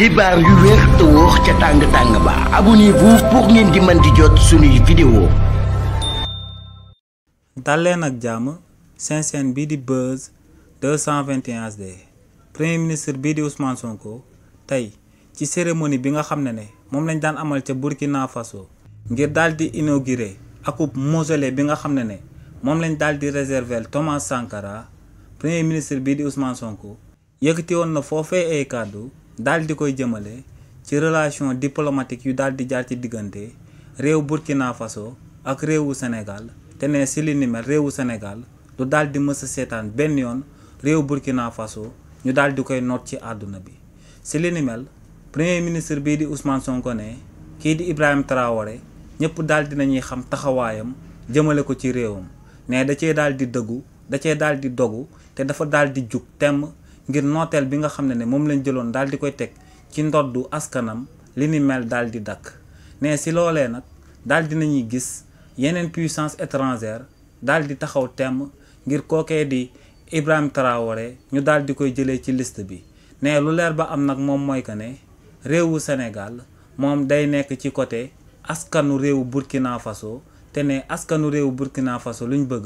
xibaar yu wér te wóor ca tàng ba abonnez-vous pour ngeen di mën di jot suñuy vidéo. dal leen ak jàmm seen chaîne bii di Buzz 221 HD premier ministre bii di Ousmane Sonko tey ci cérémonie bi nga xam ne moom lañ daan amal ca Burkina Faso ngir daal di inauguré akub mausolée bi nga xam ne moom lañ daal di réserver Thomas Sankara premier ministre bii di Ousmane Sonko yëkkati woon na foofee ay kàddu daal di koy jëmale ci relation diplomatique yu daal di jaar ci diggante réew Burkina Faso ak réewu Sénégal te ne si li ni mel réewu Sénégal du daal di mës a seetaan benn yoon réew Burkina Faso ñu daal di koy noot ci àdduna bi. si li ni mel premier ministre bii di Ousmane Sonko ne kii di Ibrahima Traoré ñëpp daal di nañuy xam taxawaayam jëmale ko ci réewam ne da cee daal di dëggu da cee daal di dogu te dafa daal di jug temm ngir nooteel bi nga xam ne moom lañ jëloon daal di koy teg ci ndoddu askanam li ni mel daal di dakk ne si loolee nag daal di nañuy gis yeneen puissance étrangère daal di taxaw temm ngir kookee di Ibrahima Traoré ñu daal di koy jëlee ci liste bi ne lu leer ba am nag moom mooy que ne réewu Sénégal moom day nekk ci côté askanu réewu Burkina Faso te ne askanu réewu Burkina Faso luñ bëgg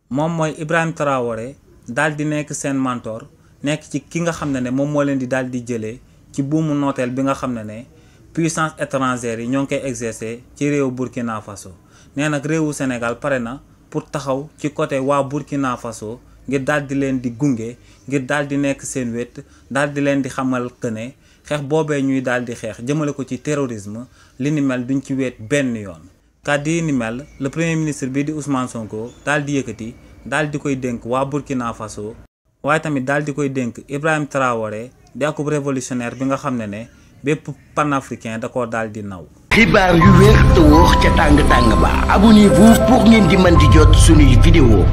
moom mooy Ibrahima Traoré daal di nekk seen mentor nekk ci ki nga xam ne moom moo leen di daal di jëlee ci buumu nooteel bi nga xam ne puissance étrangère yi ñoo ngi koy exercer ci réewu Burkina Faso nee nag réewu Sénégal pare na pour taxaw ci côté waa Burkina Faso ngir daal di leen di gunge ngir daal di nekk seen wet daal di leen di xamal que ne xeex boobee ñuy daal di xeex jëmale ko ci terrorisme li ni mel duñ ci wet benn yoon. kàddu yi ni mel le premier ministre bii di Ousmane Sonko daal di yëkkati daal di koy dénk waa Burkina Faso. waaye tamit daal di koy dénk Ibrahima Traoré di akub révolutionnaire bi nga xam ne bépp panafricain da koo daal di naw. xibaar yu wér te wóor ca tàng ba abonnez-vous pour ngeen di mën di jot suñuy vidéo.